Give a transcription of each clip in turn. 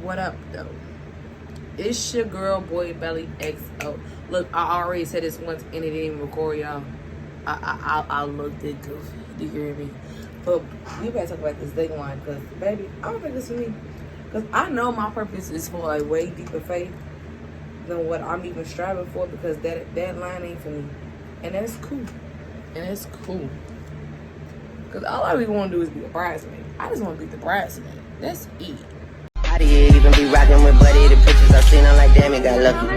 What up, though? It's your girl, Boy Belly XO. Look, I already said this once and it didn't even record, y'all. I looked it goofy. Do you hear me? But we better talk about this dating line, because, baby, I don't think this is me. Because I know my purpose is for, like, way deeper faith than what I'm even striving for, because that line ain't for me. And that's cool. And it's cool. Because all I really want to do is be a bridesmaid. I just want to be the bridesmaid. That's it. How do you even be rocking with Buddy? The pictures I seen, I'm like, damn, he got lucky.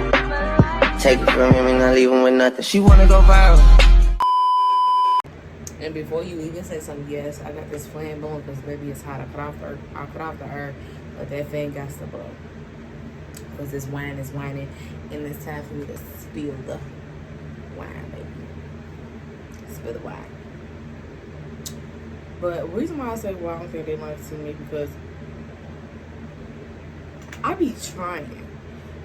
Take it from him and not leave him with nothing. She wanna go viral. And before you even say something, yes, I got this fan blowing because, baby, it's hot. I cut off the air, but that fan got to blow. Because this wine is whining, and it's time for me to spill the wine, baby. Spill the wine. But the reason why I say, well, I don't think they like to see me, because I be trying.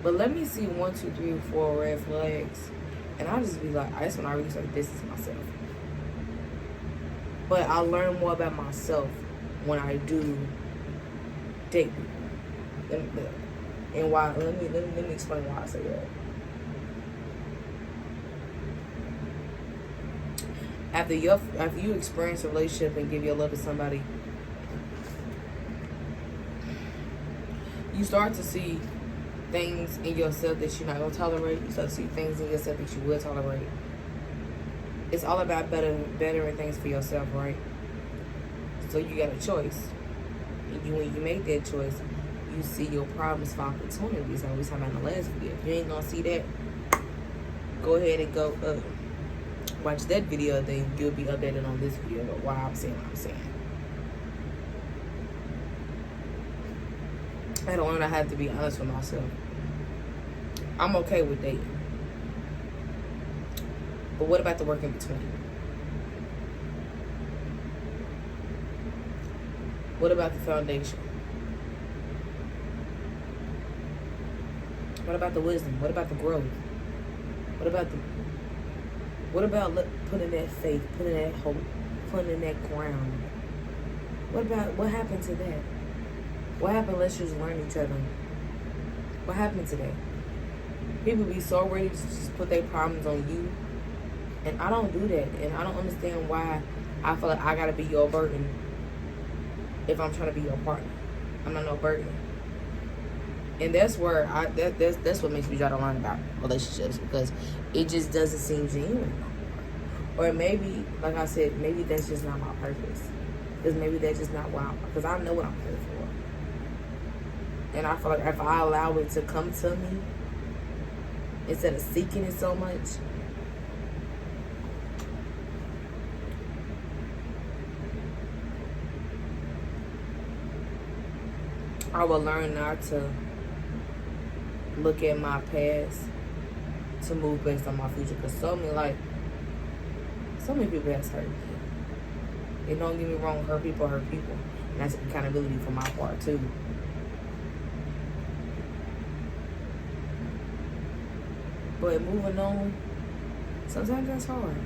But let me see 1, 2, 3, 4 red flags. And I just be like, that's when I really start distancing myself. But I learn more about myself when I do date people. And why? Let me explain why I say that. After you experience a relationship and give your love to somebody, you start to see things in yourself that you're not gonna tolerate. You start to see things in yourself that you will tolerate. It's all about bettering things for yourself, right? So you got a choice. And when you make that choice, you see your problems for opportunities. Like we talking about in the last video. If you ain't gonna see that, go ahead and go watch that video, then you'll be updated on this video about why I'm saying what I'm saying. I don't learn I have to be honest with myself. I'm okay with dating. But what about the work in between? What about the foundation? What about the wisdom? What about the growth? What about putting that faith, putting that hope, putting that ground? What happened to that? What happened? Let's just learn each other. What happened to that? People be so ready to just put their problems on you. And I don't do that. And I don't understand why I feel like I gotta be your burden if I'm trying to be your partner. I'm not no burden. And that's where that's what makes me try to learn about relationships, because it just doesn't seem genuine. Or maybe, like I said, maybe that's just not my purpose. Because maybe that's just not why because I know what I'm here for. And I feel like if I allow it to come to me instead of seeking it so much, I will learn not to look at my past to move based on my future. Because so many people has hurt me. And don't get me wrong, hurt people. And that's accountability for my part too. But moving on, sometimes that's hard.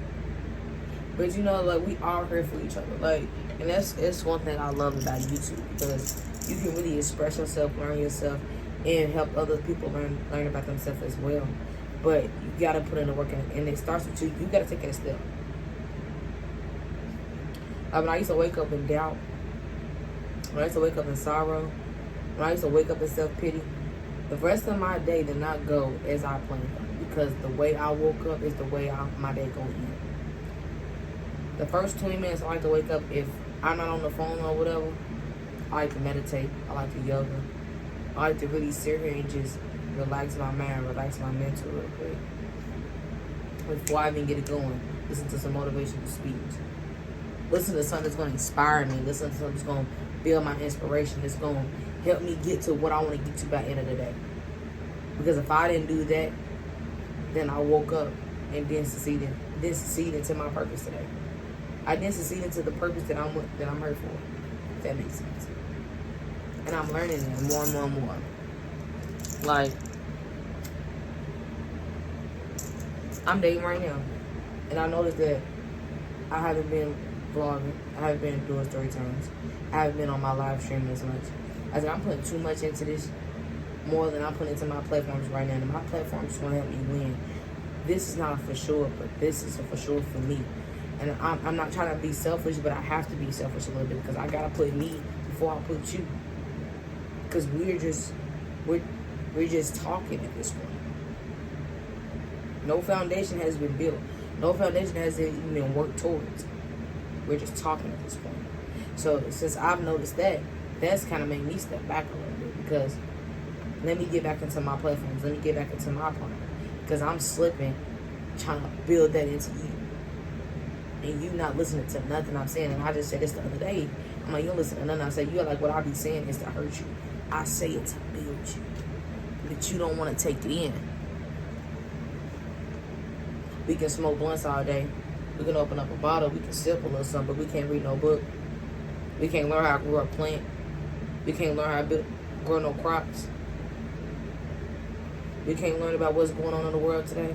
But you know, like, we all here for each other. Like, and it's one thing I love about YouTube, because you can really express yourself, learn yourself, and help other people learn about themselves as well. But you gotta put in the work, and it starts with you. You gotta take that step. When I used to wake up in doubt, when I used to wake up in sorrow, when I used to wake up in self-pity, the rest of my day did not go as I planned, because the way I woke up is the way my day goes in. The first 20 minutes I like to wake up, if I'm not on the phone or whatever, I like to meditate, I like to yoga, I like to really sit here and just relax my mind, relax my mental real quick. Before I even get it going, listen to some motivational speech. Listen to something that's going to inspire me. Listen to something that's going to build my inspiration. That's going to help me get to what I want to get to by the end of the day. Because if I didn't do that, then I woke up and didn't succeed into my purpose today. I didn't succeed into the purpose that I'm here for. If that makes sense. And I'm learning that more and more and more. Like, I'm dating right now, and I noticed that I haven't been vlogging. I haven't been doing story times. I haven't been on my live stream as much. I said, I'm putting too much into this more than I'm putting into my platforms right now. And my platform is going to help me win. This is not a for sure, but this is a for sure for me. And I'm not trying to be selfish, but I have to be selfish a little bit because I got to put me before I put you. Because we're just talking at this point. No foundation has been built. No foundation has even been worked towards. We're just talking at this point. So since I've noticed that, that's kind of made me step back a little bit because let me get back into my platforms. Let me get back into my plan. Because I'm slipping, trying to build that into you. And you not listening to nothing I'm saying. And I just said this the other day. I'm like, you don't listen to nothing I say. You're like, what I be saying is to hurt you. I say it to build you. But you don't want to take it in. We can smoke blunts all day. We can open up a bottle. We can sip a little something, but we can't read no book. We can't learn how to grow a plant. We can't learn how to grow no crops. We can't learn about what's going on in the world today.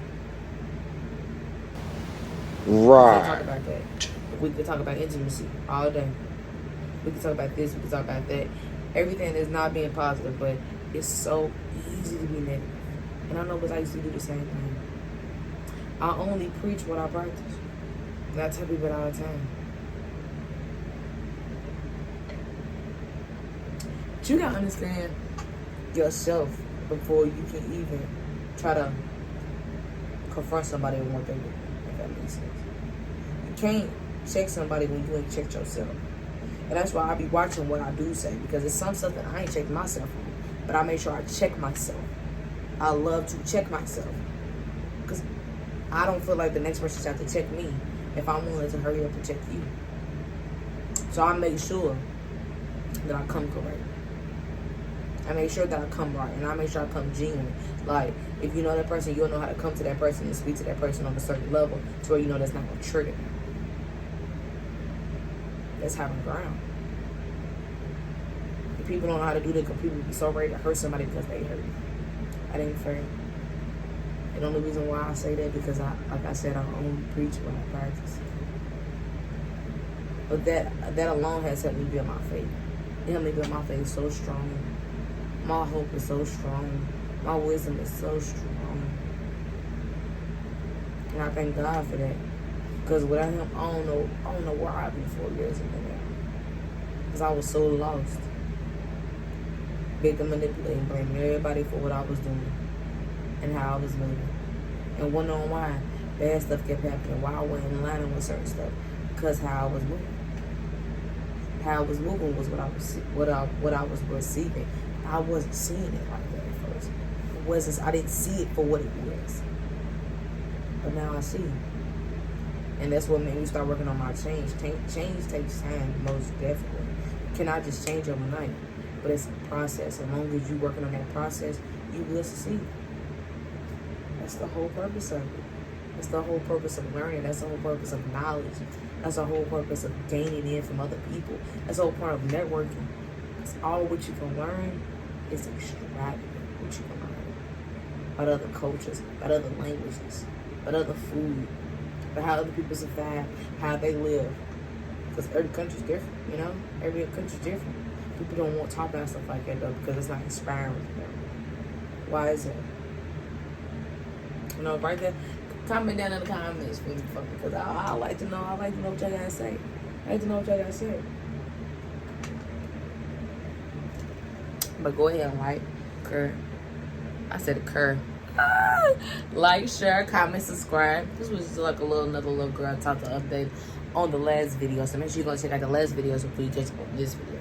Right. We can talk about that. We can talk about intimacy all day. We can talk about this. We can talk about that. Everything is not being positive, but it's so easy to be negative. And I know because I used to do the same thing. I only preach what I practice. And I tell people all the time. But you gotta understand yourself before you can even try to confront somebody on what they do, if that makes sense. You can't check somebody when you ain't checked yourself. And that's why I be watching what I do say, because it's some stuff that I ain't checked myself on, but I make sure I check myself. I love to check myself, because I don't feel like the next person should have to check me if I'm willing to hurry up and check you. So I make sure that I come correct. I make sure that I come right, and I make sure I come genuine. Like, if you know that person, you'll know how to come to that person and speak to that person on a certain level to where you know that's not going to trigger them. That's having ground. If people don't know how to do that, because people be so ready to hurt somebody because they hurt you. That ain't fair. And the only reason why I say that because like I said, I only preach what I practice. But that alone has helped me build my faith. It helped me build my faith so strong. My hope is so strong. My wisdom is so strong. And I thank God for that. Because without him, I don't know where I'd be 4 years ago now. Because I was so lost. Victim manipulating, blaming everybody for what I was doing and how I was moving. And wondering why bad stuff kept happening, why I wasn't in line with certain stuff. Because how I was moving. How I was moving was what I was receiving. I wasn't seeing it like that at first. I didn't see it for what it was. But now I see it. And that's what made me start working on my change. Change takes time, most definitely. You cannot just change overnight. But it's a process. As long as you're working on that process, you will succeed. That's the whole purpose of it. That's the whole purpose of learning. That's the whole purpose of knowledge. That's the whole purpose of gaining in from other people. That's the whole point of networking. It's all what you can learn is extravagant. What you can learn about other cultures, about other languages, about other food, about how other people survive, how they live. Because every country's different, you know? Every country's different. People don't want to talk about stuff like that, though, because it's not inspiring to them. Why is it? You know, right there. Comment down in the comments for me, because I like to know. I like to know what y'all gotta say. I like to know what y'all gotta say. But go ahead and like, like, share, comment, subscribe. This was just like another little girl talk to update on the last video. So make sure you go check out the last videos before you catch up on this video.